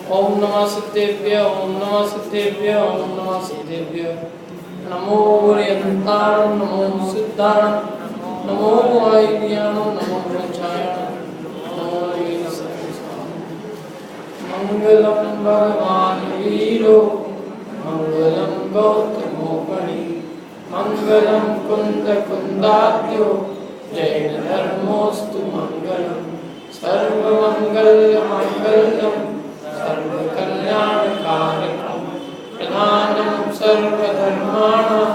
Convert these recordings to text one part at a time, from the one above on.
ओम नमः सिद्धेभ्य ओम नमः सिद्धेभ्य ओम नमः सिद्धेभ्य। नमो अर्यन्तां नमो सिद्धां नमो वायुव्यां नमो वृक्षायां नमो मंगलम भगवान वीरो मंगलम गौतमोपरि मंगलम कुंद कुंदाद्यो जैन धर्मोस्तु मंगलम सर्वमंगल मंगलम सर्वकल्याणकारकं प्रधानं सर्वधर्माणां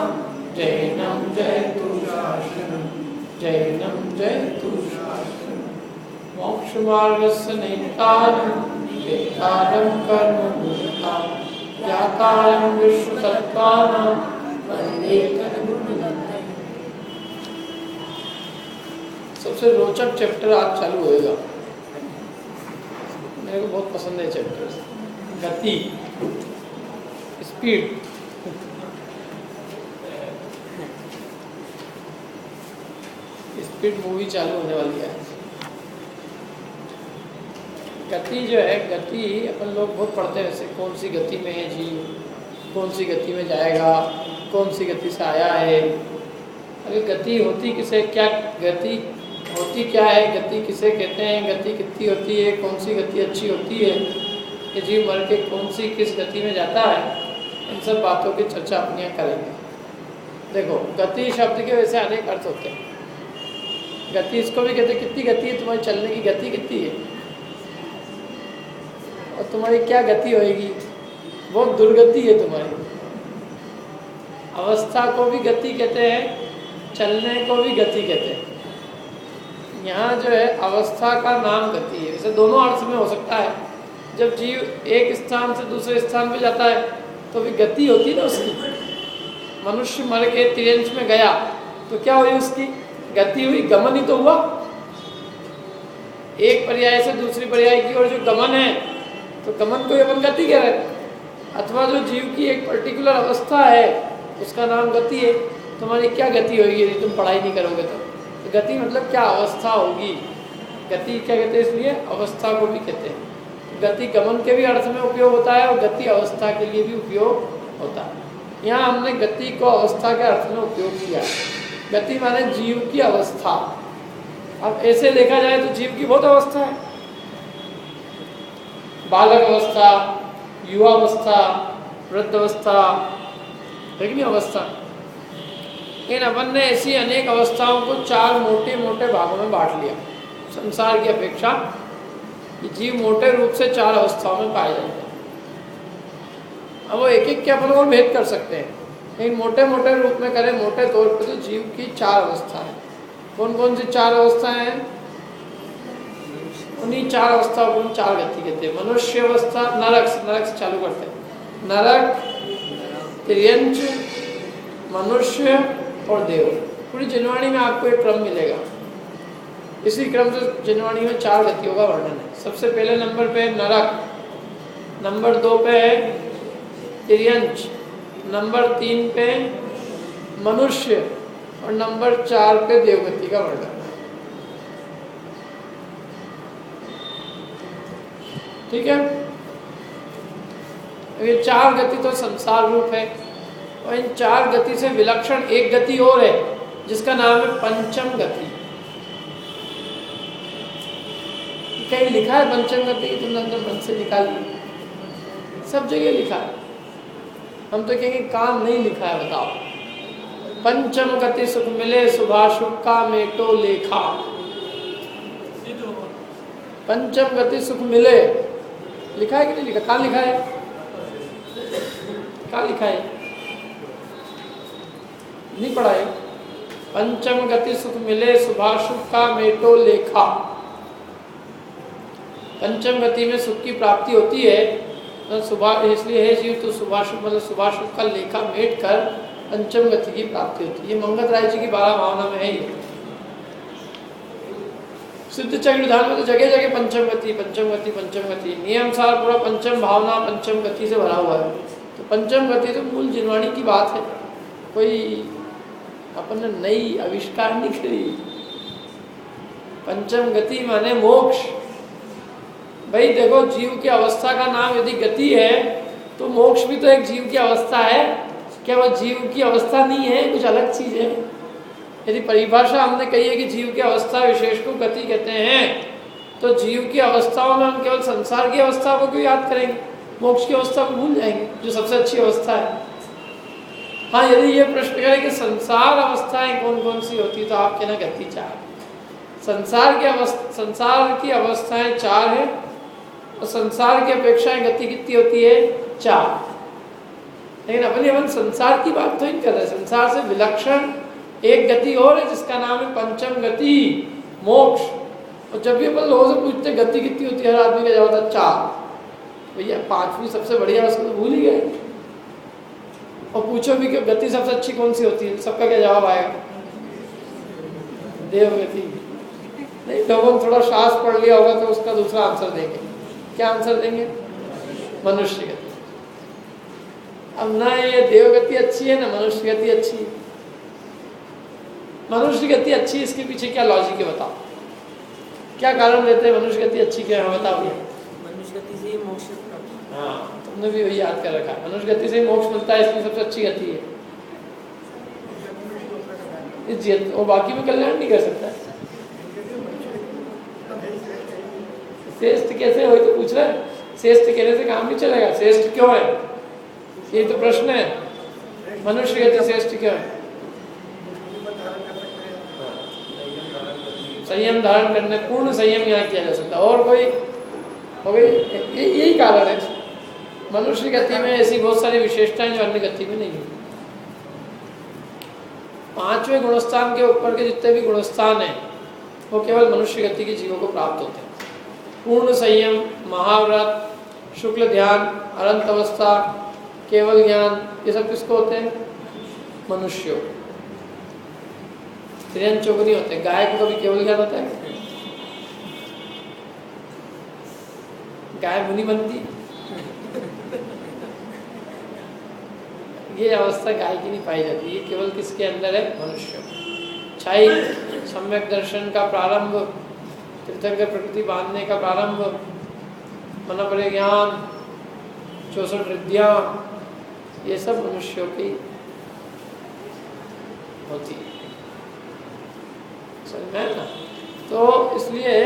जैनं जयतु शासनं जैनं जयतु शासनं मोक्षमार्गस्य नैतारं वेदारं कर्मभूता व्याकारं विश्वतत्त्वानां वन्दे तद्गुरुदत्तम्। सबसे रोचक चैप्टर आज चालू होएगा। मेरे को बहुत पसंद है चैप्टर, गति, स्पीड। स्पीड मूवी चालू होने वाली है। गति जो है, गति अपन लोग बहुत पढ़ते हैं वैसे, कौन सी गति में है जीव, कौन सी गति में जाएगा, कौन सी गति से आया है। अगर गति होती किसे, क्या गति होती क्या है, गति किसे कहते हैं, गति कितनी होती है, कौन सी गति अच्छी होती है, कि जीव मर के कौन सी किस गति में जाता है, इन सब बातों की चर्चा अपनी यहाँ करेंगे। देखो, गति शब्द के वैसे अनेक अर्थ होते हैं। गति इसको भी कहते हैं, कितनी गति है तुम्हारी, चलने की गति कितनी है, और तुम्हारी क्या गति होएगी, बहुत दुर्गति है तुम्हारी। अवस्था को भी गति कहते हैं, चलने को भी गति कहते हैं। यहाँ जो है अवस्था का नाम गति है। वैसे दोनों अर्थ में हो सकता है। जब जीव एक स्थान से दूसरे स्थान पे जाता है तो भी गति होती है ना उसकी। मनुष्य मर के तिरंज में गया तो क्या हुई, उसकी गति हुई, गमन ही तो हुआ। एक पर्याय से दूसरी पर्याय की ओर जो गमन है, तो गमन को अपन गति कह रहे हैं। अथवा जो जीव की एक पर्टिकुलर अवस्था है उसका नाम गति है। तुम्हारी क्या गति होगी यदि तुम पढ़ाई नहीं करोगे तो गति मतलब क्या अवस्था होगी। गति क्या कहते हैं, इसलिए अवस्था को भी कहते हैं। गति गमन के भी अर्थ में उपयोग होता है और गति अवस्था के लिए भी उपयोग होता है। यहाँ हमने गति को अवस्था के अर्थ में उपयोग किया। गति माने जीव की अवस्था। अब ऐसे देखा जाए तो जीव की बहुत अवस्था है, बालक अवस्था, युवावस्था, वृद्धावस्था, लेकिन अवस्था। लेकिन अपन ने ऐसी अनेक अवस्थाओं को चार मोटे मोटे भागों में बांट लिया। संसार की अपेक्षा कि जीव मोटे रूप से चार अवस्थाओं में पाए जाते हैं। अब वो एक एक के अपन और भेद कर सकते हैं, लेकिन मोटे मोटे रूप में करें, मोटे तौर पर तो जीव की चार अवस्था है। कौन कौन सी चार अवस्थाएं हैं, उन्हीं चार अवस्थाओं को चार गति कहते हैं। मनुष्य अवस्था, नरक से चालू करते हैं। नरक, तिर्यंच, मनुष्य और देव। पूरी जिनवाणी में आपको एक क्रम मिलेगा। इसी क्रम से जिनवाणी में चार गतियों का वर्णन है। सबसे पहले नंबर पे नरक, नंबर 2 पे है तिर्यंच, नंबर 3 पे मनुष्य और नंबर 4 पे देवगति का वर्णन है। ठीक है, ये चार गति तो संसार रूप है, और इन चार गति से विलक्षण एक गति और है जिसका नाम है पंचम गति। कहीं लिखा है पंचम गति की तुमने अपने मन से निकाली? सब जगह लिखा है। हम तो कहेंगे काम नहीं लिखा है, बताओ। पंचम गति सुख मिले सुभाषुभ का मेटो लेखा। पंचम गति सुख मिले लिखा है कि नहीं लिखा? कहाँ लिखा है, कहाँ लिखा है? नहीं पढ़ा है। पंचम गति सुख मिले शुभाशुभ का मेटो लेखा। पंचम गति में सुख की प्राप्ति होती है, तो सुबह इसलिए है जीव तो शुभाशुभ मतलब शुभाशुभ का लेखा मेट कर पंचम गति की प्राप्ति होती है। ये मंगत राय जी की 12 भावना में है। ये सिद्ध चक्र विधान में तो जगह जगह पंचम गति पंचम गति पंचम गति नियम सार पूरा पंचम भावना पंचम गति से भरा हुआ है। तो पंचम गति तो मूल जिनवाणी की बात है, कोई अपन ने नई आविष्कार नहीं करी। पंचम गति माने मोक्ष। भाई देखो, जीव की अवस्था का नाम यदि गति है तो मोक्ष भी तो एक जीव की अवस्था है। क्या वो जीव की अवस्था नहीं है, कुछ अलग चीज है? यदि परिभाषा हमने कही है कि जीव की अवस्था विशेष को गति कहते हैं, तो जीव की अवस्थाओं में हम केवल संसार की अवस्था को क्यों याद करेंगे, मोक्ष की अवस्था को भूल जाएंगे जो सबसे अच्छी अवस्था है। हाँ, यदि ये प्रश्न करें कि संसार अवस्थाएं कौन कौन सी होती, तो आप कहना गति 4। संसार की अवस्थाएं 4 है और संसार की अपेक्षाएं गति कितनी होती है? 4। लेकिन अपन संसार की बात तो नहीं कर रहे। संसार से विलक्षण एक गति और है जिसका नाम है पंचम गति, मोक्ष। और जब भी अपन लोगों से पूछते गति कितनी होती है, हर आदमी का जवाब होता है 4। भैया 5वीं सबसे बढ़िया, उसको तो भूल ही गए। और पूछो भी कि गति सबसे अच्छी कौन सी होती है, सबका क्या जवाब आएगा? देवगति। नहीं, लोगों ने थोड़ा शास्त्र पढ़ लिया होगा तो उसका दूसरा आंसर देंगे। क्या आंसर देंगे? मनुष्य गति। अब ना ये देवगति अच्छी है ना मनुष्य गति अच्छी है। मनुष्य गति अच्छी है, इसके पीछे क्या लॉजिक है बताओ? क्या कारण देते हैं मनुष्य गति अच्छी क्यों है, बताओ? मनुष्य गति से ही मोक्ष प्राप्त। हाँ, तुमने भी वही याद कर रखा है, मनुष्य गति से ही मोक्ष मिलता है, इसलिए सबसे अच्छी गति है। वो बाकी में कल्याण नहीं कर सकता। श्रेष्ठ कैसे हो तो पूछ रहा है? श्रेष्ठ कहने से काम नहीं चलेगा। श्रेष्ठ क्यों है, ये तो प्रश्न है। मनुष्य गति श्रेष्ठ क्यों है? संयम धारण करने, पूर्ण संयम यहाँ किया जा सकता, और कोई हो गई, यही कारण है। मनुष्य गति में ऐसी बहुत सारी विशेषताएं जो अन्य गति में नहीं है। 5वें गुणस्थान के ऊपर के जितने भी गुणस्थान हैं वो केवल मनुष्य गति के जीवों को प्राप्त होते हैं। पूर्ण संयम, महाव्रत, शुक्ल ध्यान, अनंत अवस्था, केवल ज्ञान, ये सब किसको होते हैं? मनुष्यों। स्त्रियंचों को नहीं होते। गाय को कभी केवल ज्ञान होता है? गाय मुनि बनती? ये अवस्था गाय की नहीं पाई जाती। ये केवल किसके अंदर है? मनुष्य। छाई, सम्यक दर्शन का प्रारंभ, तीर्थंकर प्रकृति बांधने का प्रारंभ, मन परिज्ञान, 64 रिद्धियां, ये सब मनुष्यों की होती है। समझ में ना? तो इसलिए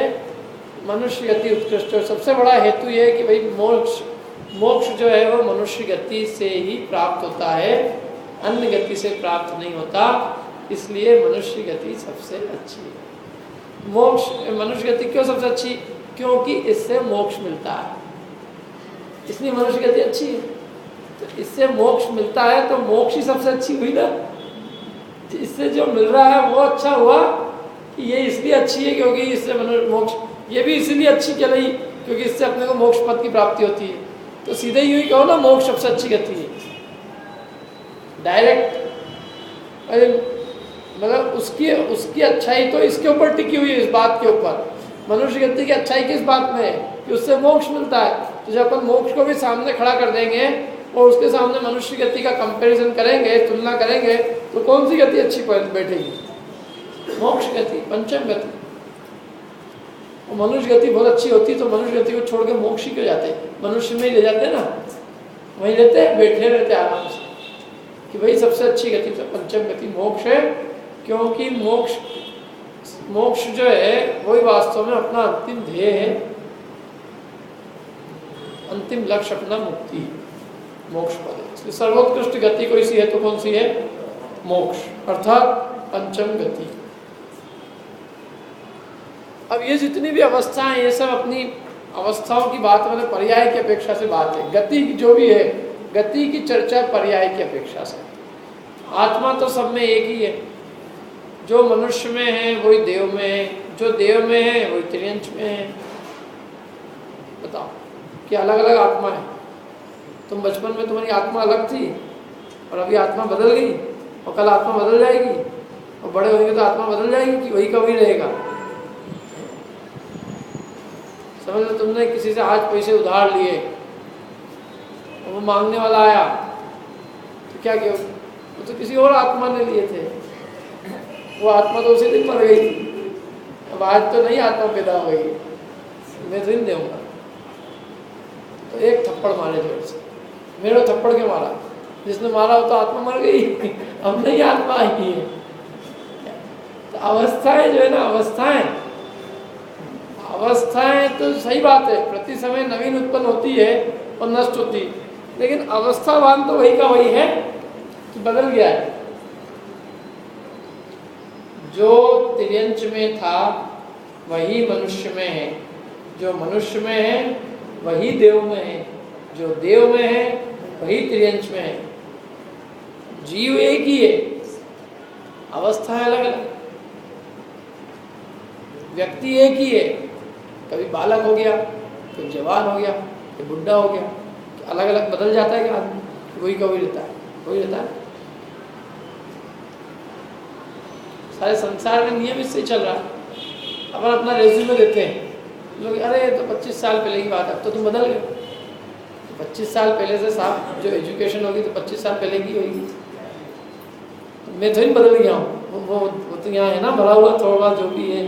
मनुष्य गति उत्कृष्ट है। सबसे बड़ा हेतु ये है कि भाई मोक्ष जो है वो मनुष्य गति से ही प्राप्त होता है, अन्य गति से प्राप्त नहीं होता। इसलिए मनुष्य गति सबसे अच्छी है। मोक्ष, मनुष्य गति क्यों सबसे अच्छी? क्योंकि इससे मोक्ष मिलता है, इसलिए मनुष्य गति अच्छी है। तो इससे मोक्ष मिलता है तो मोक्ष ही सबसे अच्छी हुई ना। इससे जो मिल रहा है वो अच्छा हुआ कि ये इसलिए अच्छी है क्योंकि इससे मनुष्य मोक्ष, ये भी इसीलिए अच्छी कहलाई क्योंकि इससे अपने को मोक्ष पद की प्राप्ति होती है। तो सीधे यूं ही कहो ना, मोक्ष सबसे अच्छी गति है डायरेक्ट। मतलब उसकी अच्छाई तो इसके ऊपर टिकी हुई है, इस बात के ऊपर। मनुष्य गति की अच्छाई किस बात में है? कि उससे मोक्ष मिलता है। तो जब अपन मोक्ष को भी सामने खड़ा कर देंगे और उसके सामने मनुष्य गति का कंपैरिजन करेंगे, तुलना करेंगे, तो कौन सी गति अच्छी बैठेगी? मोक्ष गति, पंचम गति। और मनुष्य गति बहुत अच्छी होती तो मनुष्य गति को छोड़ के मोक्ष ही क्यों जाते? मनुष्य में ही ले जाते ना, वहीं रहते, बैठे रहते आराम से कि भाई सबसे अच्छी गति तो पंचम गति मोक्ष है। क्योंकि मोक्ष जो है वही वास्तव में अपना अंतिम ध्येय है, अंतिम लक्ष्य अपना मुक्ति, मोक्ष पद है। इसलिए सर्वोत्कृष्ट गति कोई सी है तो कौन सी है? मोक्ष, अर्थात पंचम गति। अब ये जितनी भी अवस्थाएं, ये सब अपनी अवस्थाओं की बात, मतलब पर्याय की अपेक्षा से बात है। गति जो भी है, गति की चर्चा पर्याय की अपेक्षा से। आत्मा तो सब में एक ही है। जो मनुष्य में है वही देव में है, जो देव में है वही त्रियंच में है। बताओ कि अलग अलग आत्मा है। तुम बचपन में तुम्हारी आत्मा अलग थी और अभी आत्मा बदल गई, और कल आत्मा बदल जाएगी, और बड़े होंगे तो आत्मा बदल जाएगी कि वही का वही रहेगा। समझ लो तुमने किसी से आज पैसे उधार लिए और वो मांगने वाला आया तो क्या किया? वो तो किसी और आत्मा ने लिए थे, वो आत्मा तो उसी दिन मर गई थी। अब आज तो नई आत्मा पैदा हो गई, मैं तो नहीं दूंगा। तो एक थप्पड़ मारे जोर से, मेरे को थप्पड़ क्यों मारा? जिसने मारा हो तो आत्मा मर गई, अब नहीं आत्मा आई है। तो अवस्थाएं जो है ना, अवस्थाएं तो सही बात है, प्रति समय नवीन उत्पन्न होती है और नष्ट होती है, लेकिन अवस्थावान तो वही का वही है कि बदल गया है। जो तिर्यंच में था वही मनुष्य में है, जो मनुष्य में है वही देव में है, जो देव में है वही तिर्यंच में है। जीव एक ही है, अवस्थाएं अलग अलग, व्यक्ति एक ही है, कभी बालक हो गया, कभी जवान हो गया, कभी बुढ़ा हो गया, अलग अलग बदल जाता है कि आदमी, वही का वही रहता है, वही रहता है। सारे संसार में नियम इससे चल रहा है। अपन अपना रेज्यूमे देते हैं, लोग अरे तो 25 साल पहले की बात है, अब तो तुम बदल गए। 25 साल पहले से साहब जो एजुकेशन होगी तो 25 साल पहले की होगी, मैं तो ही बदल गया हूँ। वो तो यहाँ है ना, भरा हुआ थोड़ा जो भी है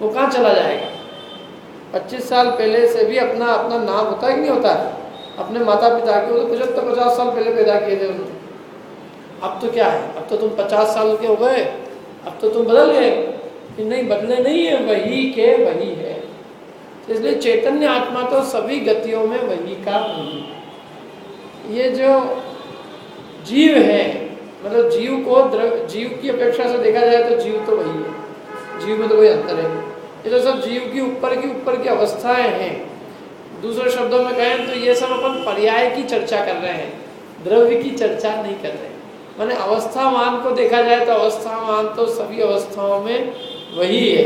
वो कहाँ चला जाएगा। 25 साल पहले से भी अपना अपना नाम होता है कि नहीं होता है, अपने माता पिता के, वो तो 50 साल पहले पैदा किए थे उन्होंने। अब तो क्या है, अब तो तुम 50 साल के हो गए, अब तो तुम बदल गए कि नहीं, बदले नहीं है, वही के वही है। तो इसलिए चैतन्य आत्मा तो सभी गतियों में वही का वही। ये जो जीव है, मतलब जीव को जीव की अपेक्षा से देखा जाए तो जीव तो वही है, जीव में तो कोई अंतर है नहीं। ये तो सब जीव की ऊपर की अवस्थाएं हैं। दूसरे शब्दों में कहें तो ये सब अपन पर्याय की चर्चा कर रहे हैं, द्रव्य की चर्चा नहीं कर रहे हैं। माने अवस्थावान को देखा जाए तो अवस्थावान तो सभी अवस्थाओं में वही है।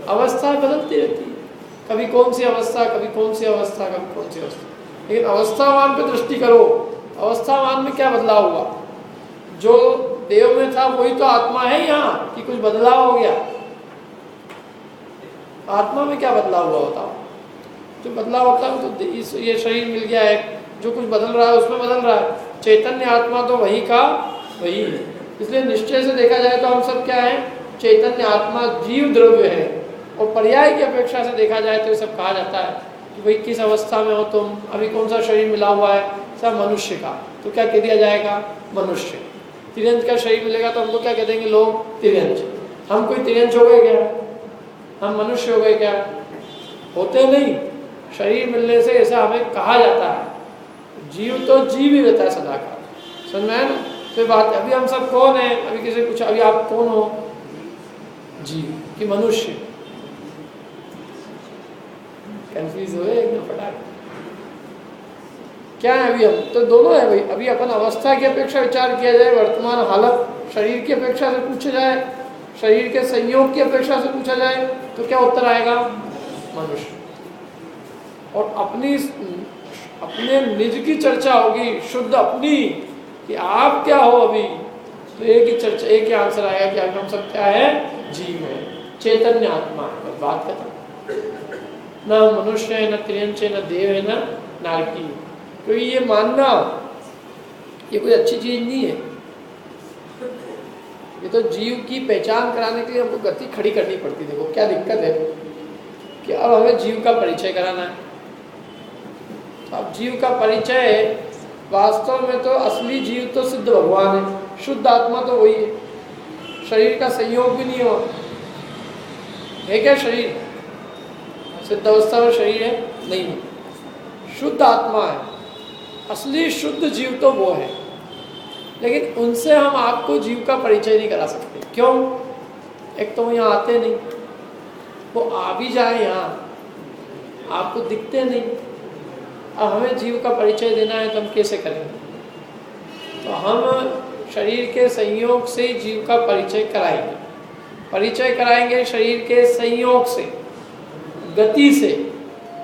अवस्था बदलती रहती है, कभी कौन सी अवस्था, कभी कौन सी अवस्था, कभी कौन सी अवस्था, लेकिन अवस्थावान पे दृष्टि करो। अवस्थावान में क्या बदलाव हुआ? जो देव में था वही तो आत्मा है यहाँ, कि कुछ बदलाव हो गया? आत्मा में क्या बदलाव हुआ बताओ? जो बदलाव होता है तो ये शरीर मिल गया है, जो कुछ बदल रहा है उसमें बदल रहा है। चैतन्य आत्मा तो वही का वही है। इसलिए निश्चय से देखा जाए तो हम सब क्या है? चैतन्य आत्मा जीव द्रव्य है। और पर्याय की अपेक्षा से देखा जाए तो ये सब कहा जाता है कि भाई किस अवस्था में हो तुम, अभी कौन सा शरीर मिला हुआ है, सब मनुष्य का, तो क्या कह दिया जाएगा? मनुष्य। तिर्यंच का शरीर मिलेगा तो हमको क्या कह देंगे लोग? तिर्यंच। हम कोई तिर्यंच हो गए क्या? हम मनुष्य हो गए क्या? होते नहीं। शरीर मिलने से ऐसा हमें कहा जाता है। जीव तो जीव ही रहता है सदा का, समझ में है ना? तो बात अभी हम सब कौन है? अभी किसी पूछा अभी आप कौन हो? जीव कि मनुष्य? कंफ्यूज हुए एकदम फटाक। क्या है अभी हम? तो दोनों है भाई। अभी अपन अवस्था की अपेक्षा विचार किया जाए, वर्तमान हालत शरीर की अपेक्षा से पूछा जाए, शरीर के संयोग की अपेक्षा से पूछा जाए तो क्या उत्तर आएगा? मनुष्य। और अपने निज की चर्चा होगी, शुद्ध अपनी, कि आप क्या हो अभी, तो एक ही चर्चा, एक ही आंसर आएगा कि अभी हम सब क्या है? जीव है, चैतन्य आत्मा है। बस बात खत्म। न मनुष्य है, न तिर्यंच है, न देव है, न नारकी। क्योंकि ये मानना ये कोई अच्छी चीज नहीं है। ये तो जीव की पहचान कराने के लिए हमको गति खड़ी करनी पड़ती। देखो क्या दिक्कत है कि अब हमें जीव का परिचय कराना है। तो अब जीव का परिचय, वास्तव में तो असली जीव तो सिद्ध भगवान है, शुद्ध आत्मा तो वही है। शरीर का संयोग भी नहीं हुआ है। क्या शरीर सिद्ध अवस्था में शरीर है? नहीं है, शुद्ध आत्मा है। असली शुद्ध जीव तो वो है, लेकिन उनसे हम आपको जीव का परिचय नहीं करा सकते। क्यों? एक तो वो यहाँ आते नहीं, वो आ भी जाए यहाँ आपको दिखते नहीं। अब हमें जीव का परिचय देना है तो हम कैसे करेंगे? तो हम शरीर के संयोग से जीव का परिचय कराएंगे। परिचय कराएंगे शरीर के संयोग से, गति से।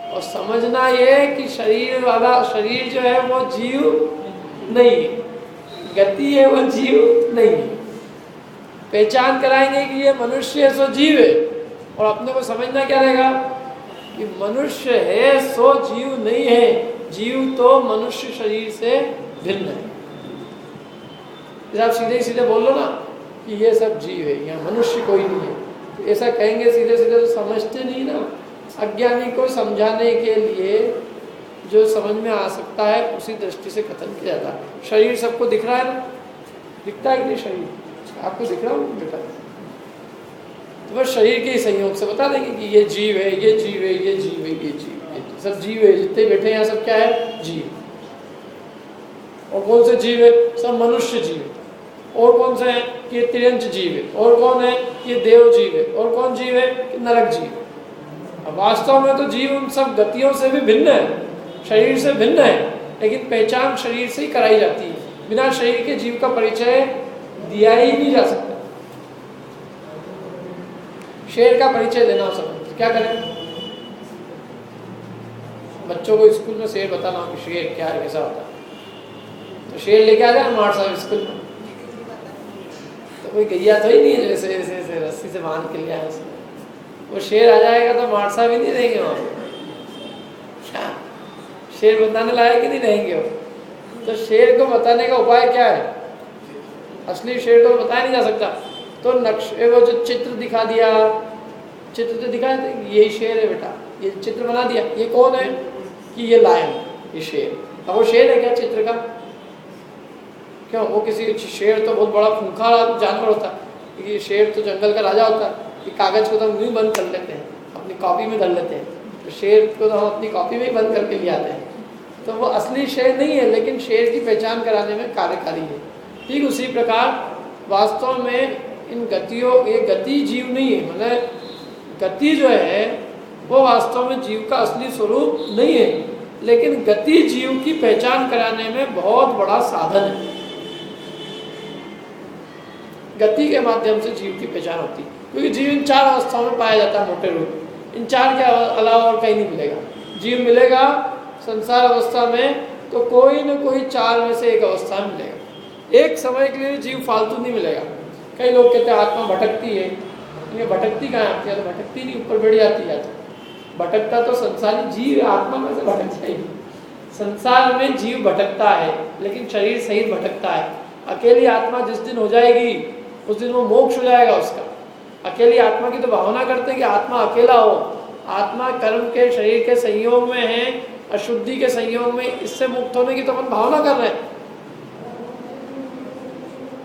और समझना ये कि शरीर वाला शरीर जो है वो जीव नहीं है, गति है वो जीव नहीं है। पहचान कराएंगे कि ये मनुष्य है सो जीव है, और अपने को समझना क्या रहेगा कि मनुष्य है सो जीव नहीं है, जीव तो मनुष्य शरीर से भिन्न है। आप सीधे सीधे बोल लो ना कि ये सब जीव है, यहाँ मनुष्य कोई नहीं है, तो ऐसा कहेंगे सीधे सीधे तो समझते नहीं ना। अज्ञानी को समझाने के लिए जो समझ में आ सकता है उसी दृष्टि से कथन किया जाता है। शरीर सबको दिख रहा है ना, दिखता है कि नहीं शरीर आपको दिख रहा हो बेटा, तो बस शरीर के ही संयोग से बता देंगे कि ये जीव है, ये जीव है, ये जीव है, ये जीव है, सब जीव है, जितने बैठे हैं यहाँ सब क्या है, जीव। और कौन से जीव है, सब मनुष्य जीव है। और कौन से हैं कि त्रियंच जीव है, और कौन है कि देव जीव है, और कौन जीव है कि नरक जीव है। अब वास्तव में तो जीव उन सब गतियों से भी भिन्न है, शरीर से भिन्न है, लेकिन पहचान शरीर से ही कराई जाती है। बिना शरीर के जीव का परिचय दिया ही नहीं जा सकता। शेर का परिचय देना हो सकता, क्या करें, बच्चों को स्कूल में शेर बताना कि शेर क्या है, कैसा होता है, तो शेर लेके आ जाए हमारे साहब स्कूल में, तो कोई गैया तो ही नहीं है जैसे ऐसे रस्सी से बांध के लिया है उसने, वो शेर आ जाएगा तो मार साहब ही नहीं रहेंगे वहाँ पे, शेर बताने लायक ही नहीं रहेंगे वो। तो शेर को बताने का उपाय क्या है, असली शेर को बताया नहीं जा सकता, तो नक्शे वो जो चित्र दिखा दिया, चित्र तो दिखाया था यही शेर है बेटा, ये चित्र बना दिया, ये कौन है कि ये लायन, ये शेर। अब वो शेर है क्या चित्र का, क्यों, वो किसी शेर तो बहुत बड़ा खूंखार जानवर होता है, ये शेर तो जंगल का राजा होता है, कि कागज को तो हम यूँ बंद कर लेते हैं, अपनी कॉपी में धर लेते हैं, तो शेर को तो हम अपनी कॉपी में ही बंद करके ले आते हैं, तो वो असली शेर नहीं है, लेकिन शेर की पहचान कराने में कार्यकारी है। ठीक उसी प्रकार वास्तव में इन गतियों, ये गति जीव नहीं है, मतलब गति जो है वो वास्तव में जीव का असली स्वरूप नहीं है, लेकिन गति जीव की पहचान कराने में बहुत बड़ा साधन है। गति के माध्यम से जीव की पहचान होती है, क्योंकि जीव इन चार अवस्थाओं में पाया जाता है मोटे रूप, इन चार के अलावा और कहीं नहीं मिलेगा। जीव मिलेगा संसार अवस्था में तो कोई न कोई चार में से एक अवस्था में मिलेगा, एक समय के लिए जीव फालतू नहीं मिलेगा। कई लोग कहते हैं आत्मा भटकती है, ये भटकती कहाँ आती है, तो भटकती नहीं, ऊपर बढ़ जाती है। भटकता तो संसारी जीव, आत्मा में से भटकता ही, संसार में जीव भटकता है लेकिन शरीर सहित भटकता है। अकेली आत्मा जिस दिन हो जाएगी उस दिन वो मोक्ष हो जाएगा उसका। अकेली आत्मा की तो भावना करते हैं कि आत्मा अकेला हो, आत्मा कर्म के शरीर के संयोग में है, अशुद्धि के संयोग में, इससे मुक्त होने की तो अपन भावना कर रहे हैं,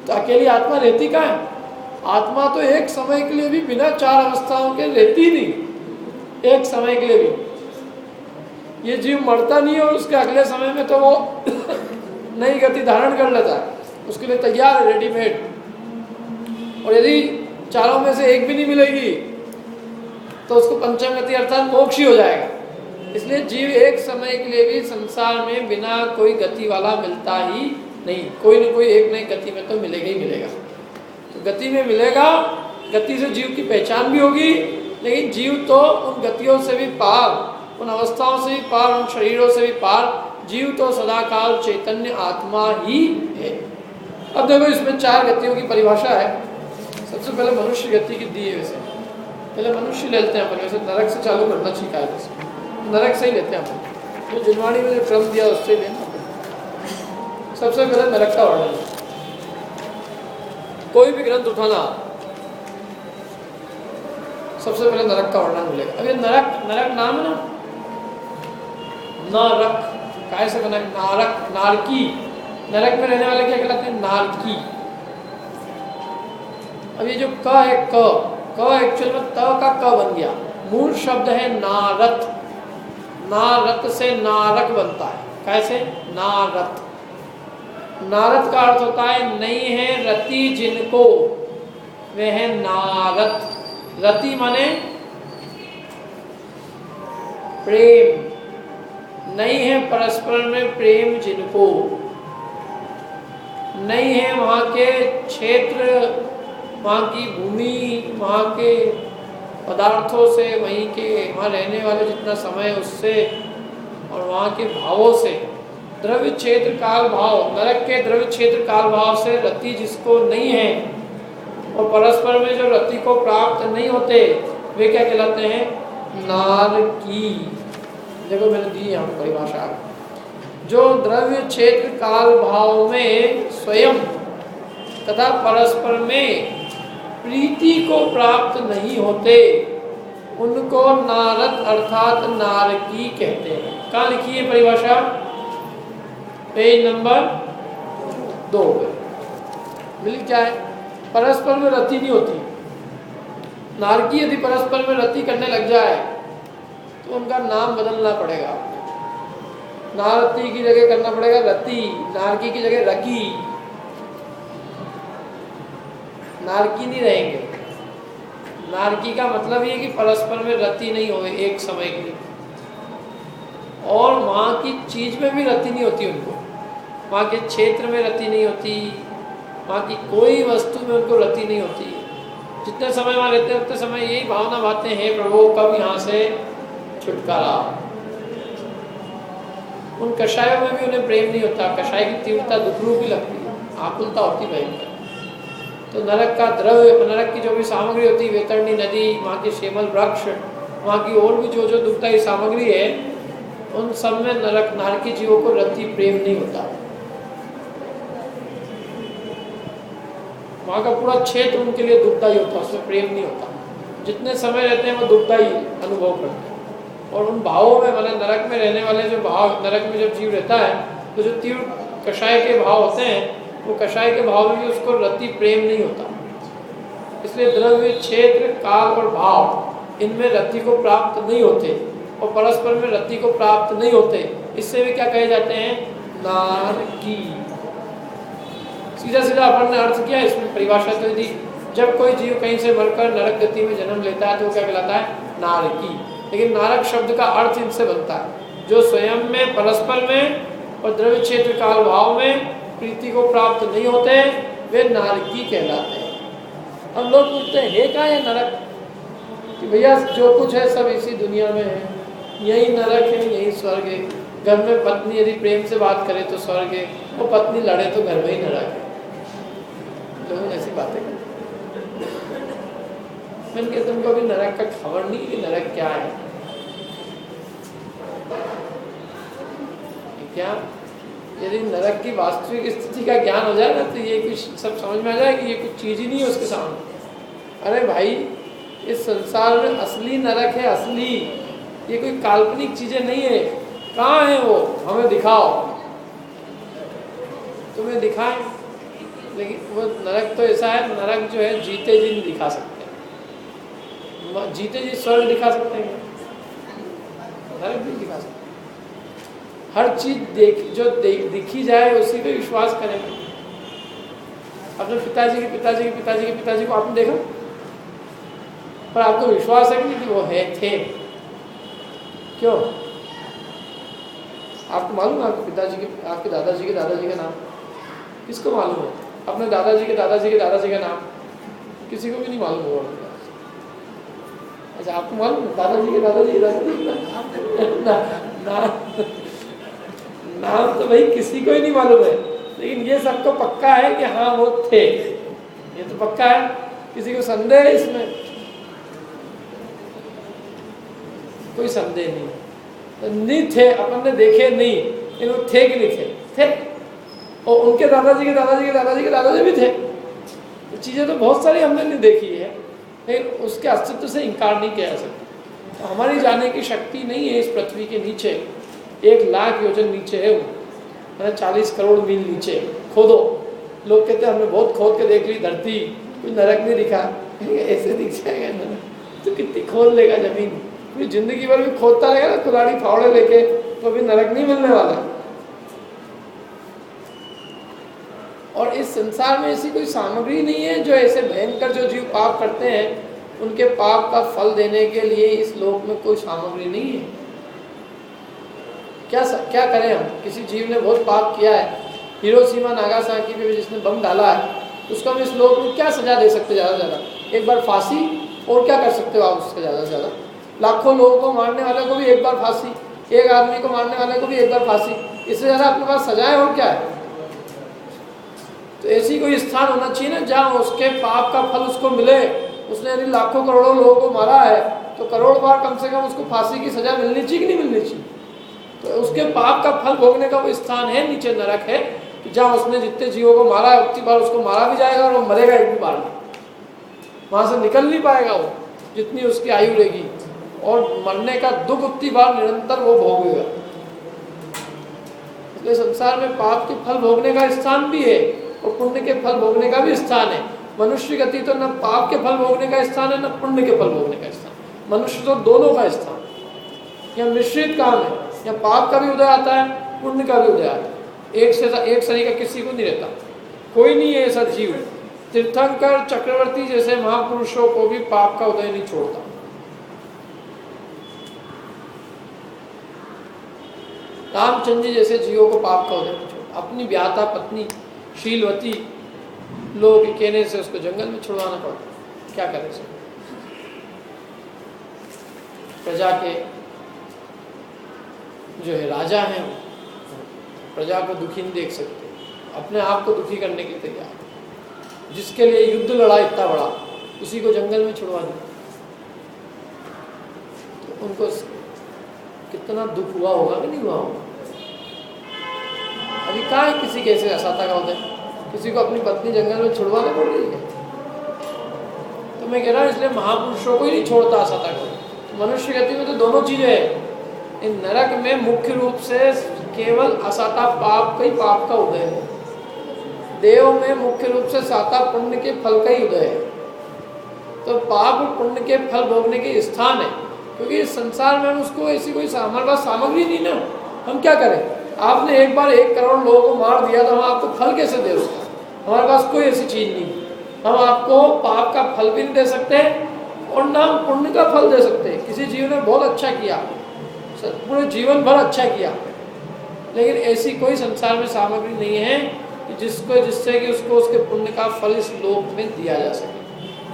तो अकेली आत्मा रहती कहाँ है? आत्मा तो एक समय के लिए भी बिना चार अवस्थाओं के रहती नहीं, एक समय के लिए भी। ये जीव मरता नहीं है और उसके अगले समय में तो वो नई गति धारण कर लेता है, उसके लिए तैयार है, रेडीमेड। और यदि चारों में से एक भी नहीं मिलेगी तो उसको पंचम गति अर्थात मोक्ष ही हो जाएगा। इसलिए जीव एक समय के लिए भी संसार में बिना कोई गति वाला मिलता ही नहीं, कोई न कोई एक नई गति में तो मिलेगा ही मिलेगा। तो गति में मिलेगा, गति से जीव की पहचान भी होगी, लेकिन जीव तो उन गतियों से भी पार, उन अवस्थाओं से भी पार, उन शरीरों से भी पार, जीव तो सदाकाल चैतन्य आत्मा ही है। अब देखो इसमें चार गतियों की परिभाषा है। सबसे पहले मनुष्य गति की दी है, वैसे पहले मनुष्य ले लेते हैं अपन, वैसे नरक से चालू करना चाहिए है, नरक से ही लेते हैं अपन, तो जिनवाणी में जो क्रम दिया उससे लेना। सबसे पहले नरक का वर्णन, कोई भी ग्रंथ उठाना सबसे पहले नरक का वर्णन मिलेगा। अब ये नरक, नरक नाम है ना, नरक काय से बना, नारक, नारकी, नरक में रहने वाले क्या कहलाते हैं, नारकी। अब ये जो क है, क एक्चुअल में त का क बन गया, मूल शब्द है नारत, नारत से नारक बनता है। कैसे, नारत, नारद का अर्थ होता है नहीं है रति जिनको, वे है नारद। रति माने प्रेम, नहीं है परस्पर में प्रेम जिनको, नहीं है वहाँ के क्षेत्र, वहाँ की भूमि, वहाँ के पदार्थों से, वहीं के वहाँ रहने वाले जितना समय उससे, और वहाँ के भावों से, द्रव्य क्षेत्र काल भाव, नरक के द्रव्य क्षेत्र काल भाव से रति जिसको नहीं है और परस्पर में जो रति को प्राप्त नहीं होते, वे क्या कहलाते हैं, नारकी। देखो मैंने दी यहाँ पर परिभाषा, जो द्रव्य क्षेत्र काल भाव में स्वयं तथा परस्पर में प्रीति को प्राप्त नहीं होते, उनको नारद अर्थात नारकी कहते हैं। कहाँ लिखी है परिभाषा? पेज नंबर 2 पे मिल जाए। परस्पर में रति नहीं होती। नारकी यदि परस्पर में रति करने लग जाए तो उनका नाम बदलना पड़ेगा। नारती की जगह करना पड़ेगा रति, नारकी की जगह रकी। नारकी नहीं रहेंगे। नारकी का मतलब ये कि परस्पर में रति नहीं होवे एक समय के लिए, और वहाँ की चीज में भी रति नहीं होती उनको, वहाँ के क्षेत्र में रति नहीं होती, वहाँ की कोई वस्तु में उनको रति नहीं होती। जितने समय वहाँ रहते हैं उतने समय यही भावना भाते हैं, प्रभु कब यहाँ से छुटकारा। उन कषायों में भी उन्हें प्रेम नहीं होता। कषाय की तीव्रता दुखरूप भी लगती है, आकुलता होती भयंकर। तो नरक का द्रव्य, नरक की जो भी सामग्री होती है, वैतरणी नदी, वहाँ के शेमल वृक्ष, वहाँ की और भी जो जो दुखदायी सामग्री है, उन सब में नरक नारकी जीवों को रति प्रेम नहीं होता। वहाँ का पूरा क्षेत्र उनके लिए दुखदायी होता है, उसमें प्रेम नहीं होता। जितने समय रहते हैं वो दुखदायी अनुभव करते हैं। और उन भावों में, मतलब नरक में रहने वाले जो भाव, नरक में जब जीव रहता है तो जो तीव्र कषाय के भाव होते हैं, वो कषाय के भाव में भी उसको रति प्रेम नहीं होता। इसलिए द्रव्य, क्षेत्र, काल और भाव, इनमें रति को प्राप्त नहीं होते, और परस्पर में रति को प्राप्त नहीं होते। इससे भी क्या कहे जाते हैं? नारकी। सीधा सीधा अपन ने अर्थ किया। इसमें परिभाषा तो दी, जब कोई जीव कहीं से मरकर नरक गति में जन्म लेता है तो वो क्या कहलाता है? नारकी। लेकिन नारक शब्द का अर्थ इनसे बनता है जो स्वयं में, परस्पर में और द्रव्य, क्षेत्र, काल, भाव में प्रीति को प्राप्त नहीं होते, वे नारकी कहलाते हैं। अब लोग पूछते हैं, हे क्या है नरक? कि भैया जो कुछ है सब इसी दुनिया में है, यही नरक है, यही स्वर्ग है। घर में पत्नी यदि प्रेम से बात करे तो स्वर्ग है, और पत्नी लड़े तो घर में ही नरक है। लोगों ने ऐसी बातें करते। मैंने कहा तुमको अभी नरक का खबर नहीं कि नरक क्या है? क्या यदि नरक की वास्तविक स्थिति का ज्ञान हो जाए ना, तो ये कुछ सब समझ में आ जाए कि ये कुछ चीज ही नहीं है उसके सामने। अरे भाई, इस संसार में असली नरक है, असली। ये कोई काल्पनिक चीजें नहीं है। कहाँ है वो? हमें दिखाओ। तुम्हें दिखाएं, लेकिन वो नरक तो ऐसा है, नरक जो है जीते जी नहीं दिखा सकते। जीते जी स्वर्ग दिखा सकते हैं, नरक नहीं दिखा सकते। हर चीज दिखी जाए उसी पे विश्वास करें। अपने पिताजी को आपने देखा, पर आपको विश्वास है कि नहीं वो है, थे? क्यों? आपको मालूम है आपके पिताजी के, आपके दादाजी के नाम? किसको मालूम है? अपने दादाजी के दादाजी का नाम किसी को भी नहीं मालूम होगा। अच्छा, आपको मालूम है दादाजी नाम तो भाई किसी को ही नहीं मालूम है, लेकिन ये सबको पक्का है कि हाँ वो थे। ये तो पक्का है, किसी को संदेह है इसमें? कोई संदेह नहीं। तो नहीं थे, अपन ने देखे नहीं, लेकिन वो थे कि नहीं थे? थे। और उनके दादाजी के दादाजी भी थे। तो चीज़ें तो बहुत सारी हमने नहीं देखी है, लेकिन उसके अस्तित्व से इनकार नहीं किया जा सकता। तो हमारी जाने की शक्ति नहीं है। इस पृथ्वी के नीचे 1 लाख योजन नीचे है वो, 40 करोड़ मील नीचे खोदो। लोग कहते हैं हमने बहुत खोद के देख ली धरती, कोई नरक नहीं दिखा। ऐसे दिख जाएगा नरक तो कितनी खोद लेगा जमीन? कोई जिंदगी भर भी खोदता रहेगा ना कुल्हाड़ी फावड़े लेके, तो अभी नरक नहीं मिलने वाला। और इस संसार में ऐसी कोई सामग्री नहीं है जो ऐसे भयंकर, जो जीव पाप करते हैं उनके पाप का फल देने के लिए इस लोक में कोई सामग्री नहीं है। क्या करें हम? किसी जीव ने बहुत पाप किया है, हिरोशिमा नागासाकी पे जिसने बम डाला है, उसको हम इस लोक में क्या सजा दे सकते? ज़्यादा से ज़्यादा 1 बार फांसी। और क्या कर सकते हो आप उससे ज़्यादा से ज़्यादा? लाखों लोगों को मारने वाले को भी 1 बार फांसी, 1 आदमी को मारने वाले को भी 1 बार फांसी। इससे ज़्यादा अपने पास सजाएं और क्या है? तो ऐसी कोई स्थान होना चाहिए ना जहाँ उसके पाप का फल उसको मिले। उसने यदि लाखों करोड़ों लोगों को मारा है तो करोड़ बार कम से कम उसको फांसी की सजा मिलनी चाहिए कि नहीं मिलनी चाहिए? तो उसके पाप का फल भोगने का वो स्थान है, नीचे नरक है, कि जहाँ उसने जितने जीवों को मारा है उतनी बार उसको मारा भी जाएगा और वो मरेगा एक भी बार नहीं। वहाँ से निकल नहीं पाएगा वो, जितनी उसकी आयु रहेगी। और मरने का दुख उतनी बार निरंतर वो भोगेगा। इसलिए संसार में पाप के फल भोगने का स्थान भी है और पुण्य के फल भोगने का भी स्थान है। मनुष्य गति तो न पाप के फल भोगने का स्थान है न पुण्य के फल भोगने का स्थान, मनुष्य तो दोनों का स्थान। यह मिश्रित काम है, या पाप का भी उदय आता है, पुण्य का भी उदय आता है। एक शरीर का किसी को नहीं रहता, कोई नहीं है ऐसा जीव। तीर्थंकर चक्रवर्ती जैसे महापुरुषों को भी पाप का उदय नहीं छोड़ता। रामचंद्र जी जैसे जीवों को पाप का उदय नहीं छोड़ता। अपनी ब्याहता पत्नी शीलवती लोग कहने से उसको जंगल में छुड़वाना पड़ता, क्या करे सर। प्रजा के जो है राजा हैं, प्रजा को दुखी नहीं देख सकते, अपने आप को दुखी करने के तैयार। जिसके लिए युद्ध लड़ा इतना बड़ा, उसी को जंगल में छुड़वा दिया, तो उनको कितना दुख हुआ होगा कि नहीं हुआ होगा। अभी कहाँ है किसी कैसे असाता का उदय, किसी को अपनी पत्नी जंगल में छुड़वाना पड़ रही है। तो मैं कह रहा हूँ इसलिए महापुरुषों को ही नहीं छोड़ता असाता का। तो मनुष्य गति में तो दोनों चीजें हैं। इन नरक में मुख्य रूप से केवल असाता पाप का ही पाप का उदय है। देव में मुख्य रूप से साता पुण्य के फल का ही उदय है। तो पाप और पुण्य के फल भोगने के स्थान है, क्योंकि इस संसार में हम उसको ऐसी कोई हमारे पास सामग्री नहीं ना, हम क्या करें। आपने एक बार 1 करोड़ लोगों को मार दिया तो हम आपको फल कैसे दे उसका, हमारे पास कोई ऐसी चीज नहीं। हम आपको पाप का फल भी नहीं दे सकते और ना हम पुण्य का फल दे सकते। किसी जीव ने बहुत अच्छा किया, पूरे जीवन भर अच्छा किया, लेकिन ऐसी कोई संसार में सामग्री नहीं है कि जिससे कि उसको उसके पुण्य का फल इस लोक में दिया जा सके।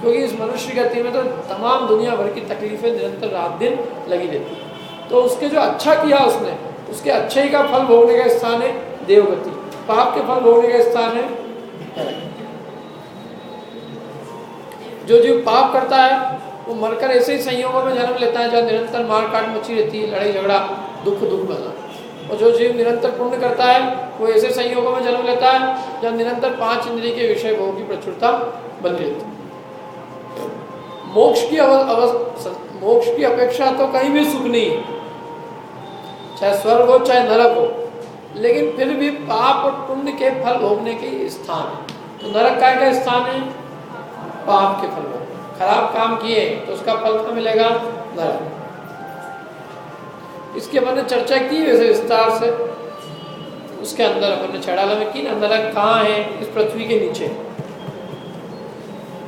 क्योंकि इस मनुष्य गति में तो तमाम दुनिया भर की तकलीफें निरंतर रात दिन लगी रहती है। तो उसके जो अच्छा किया उसने, उसके अच्छे ही का फल भोगने का स्थान है देवगति, पाप के फल भोगने का स्थान है नरक। जो जीव पाप करता है वो मरकर ऐसे ही संयोगों में जन्म लेता है जहाँ निरंतर मार काट मची रहती है, लड़ाई झगड़ा दुख बना। और जो जीव निरंतर पुण्य करता है वो ऐसे संयोगों में जन्म लेता है जहाँ निरंतर 5 इंद्रिय के विषय भोग की प्रचुरता बनी रहती है। मोक्ष की अपेक्षा तो कहीं भी सुख नहीं है, चाहे स्वर्ग हो चाहे नरक हो, लेकिन फिर भी पाप और पुण्य के फल भोगने के स्थान है। तो नरक का स्थान है पाप के फल भोग। खराब काम किए तो उसका फल कहाँ मिलेगा, नरक। इसकी अपन ने चर्चा की वैसे विस्तार से, उसके अंदर अपन ने छड़ाला में की ना। नरक कहाँ है, इस पृथ्वी के नीचे।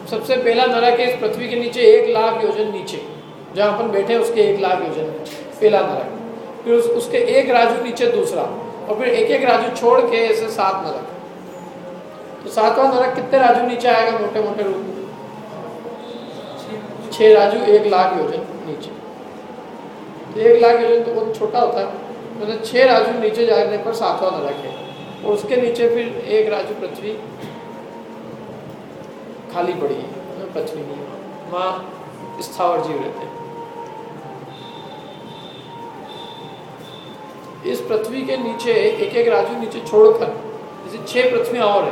सबसे पहला नरक है इस पृथ्वी के नीचे 1 लाख योजन नीचे, जहाँ अपन बैठे हैं उसके 1 लाख योजन पहला नरक। फिर उसके 1 राजू नीचे दूसरा, और फिर 1-1 राजू छोड़ के ऐसे 7 नरक। तो 7वां नरक कितने राजू नीचे आएगा मोटे मोटे रूप में, 6 राजू 1 लाख योजन नीचे। तो 1 लाख योजन तो बहुत छोटा होता है, मतलब 6 राजू नीचे जाने पर 7वां नरक है। और उसके नीचे फिर 1 राजू पृथ्वी खाली पड़ी है, पृथ्वी नहीं, वहाँ स्थावर जीव रहते हैं। इस पृथ्वी के नीचे 1-1 राजू नीचे छोड़कर जैसे 6 पृथ्वियाँ और है,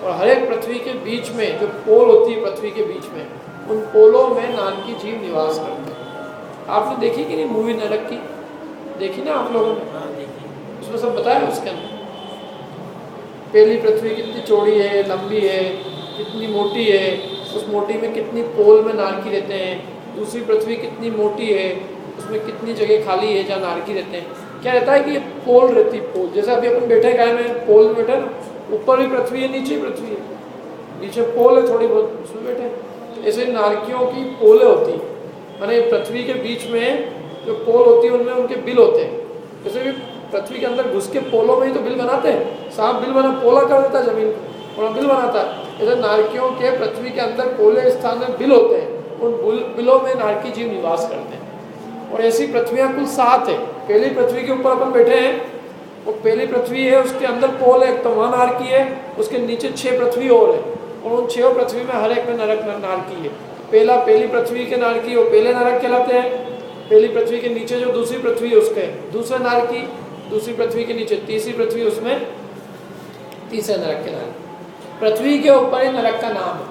और हर एक पृथ्वी के बीच में जो पोल होती है पृथ्वी के बीच में, उन पोलों में नानकी जीव निवास करते हैं। आपने देखी कि नहीं मूवी नरक की, देखी ना आप लोगों ने? हाँ देखिए। उसमें सब बताया उसके अंदर। पहली पृथ्वी कितनी चौड़ी है, लंबी है, कितनी मोटी है, उस मोटी में कितनी पोल में नारकी रहते हैं। दूसरी पृथ्वी कितनी मोटी है, उसमें कितनी जगह खाली है जहाँ नारकी रहते हैं। क्या रहता है कि ये पोल रहती है, पोल जैसे अभी अपन बैठे काय में पोल में बैठे ना, ऊपर भी पृथ्वी है नीचे भी पृथ्वी है, नीचे पोल है थोड़ी बहुत, उसमें बैठे। तो ऐसे नारकियों की पोलें होती हैं, माने पृथ्वी के बीच में जो पोल होती है उनमें उनके बिल होते हैं। जैसे भी पृथ्वी के अंदर घुस के पोलों में ही तो बिल बनाते हैं, सांप बिल बना पोला कर देता है जमीन को और बिल बनाता है। ऐसे नारकियों के पृथ्वी के अंदर पोले स्थान में बिल होते हैं, उन बिलों में नारकी जीव निवास करते हैं। और ऐसी पृथ्वियाँ कुल 7 है। पहली पृथ्वी के ऊपर अपन बैठे हैं, वो पहली पृथ्वी है, उसके अंदर पोल है, तो वहाँ नारकी है, उसके नीचे 6 पृथ्वी और है, और उन 6 पृथ्वी में हर एक में नरक नारकी है। पहली पृथ्वी के नारकी वो पहले नरक कहलाते हैं। पहली पृथ्वी के नीचे जो दूसरी पृथ्वी है उसके दूसरे नारकी, दूसरी पृथ्वी के नीचे तीसरी पृथ्वी, उसमें तीसरे नरक के नारकी। पृथ्वी के ऊपर ही नरक का नाम है।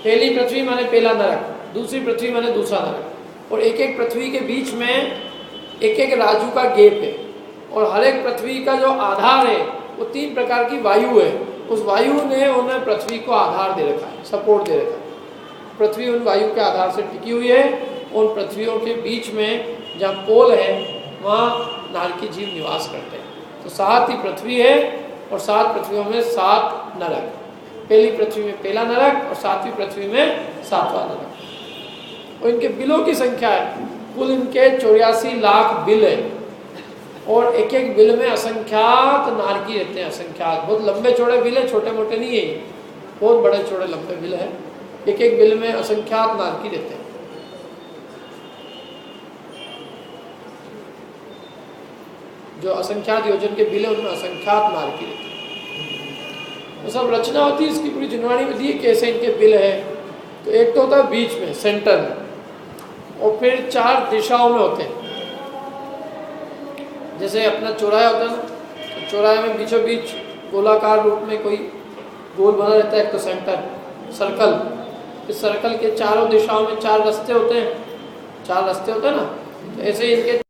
पहली पृथ्वी माने पहला नरक, दूसरी पृथ्वी माने दूसरा नरक। और एक एक पृथ्वी के बीच में एक एक राजू का गेप है, और हर एक पृथ्वी का जो आधार है वो 3 प्रकार की वायु है। उस वायु ने उन्हें पृथ्वी को आधार दे रखा है, सपोर्ट दे रखा है। पृथ्वी उन वायु के आधार से टिकी हुई है। उन पृथ्वियों के बीच में जहाँ पोल है वहाँ नारकी जीव निवास करते हैं। तो 7 ही पृथ्वी है और 7 पृथ्वियों में 7 नरक। पहली पृथ्वी में पहला नरक और 7वीं पृथ्वी में 7वां नरक। और इनके बिलों की संख्या है, कुल इनके 84 लाख बिल है, और एक एक बिल में असंख्यात नारकी रहते हैं। असंख्यात, बहुत लंबे चौड़े बिल है, छोटे मोटे नहीं है, बहुत बड़े चौड़े लंबे बिल है। एक एक बिल में असंख्यात नारकी रहते हैं। जो असंख्यात योजन के बिल है उनमें असंख्यात नारकी रहते हैं। तो सब रचना होती है इसकी, पूरी जुनवाणी में दी कैसे इनके बिल है। तो एक तो होता है बीच में, सेंटर में, और फिर 4 दिशाओं में होते हैं। जैसे अपना चौराहा होता है ना, तो चौराहे में बीचों बीच गोलाकार रूप में कोई गोल बना रहता है, एक तो सेंटर सर्कल। इस सर्कल के चारों दिशाओं में 4 रास्ते होते हैं, 4 रास्ते होते हैं ना। तो ऐसे इनके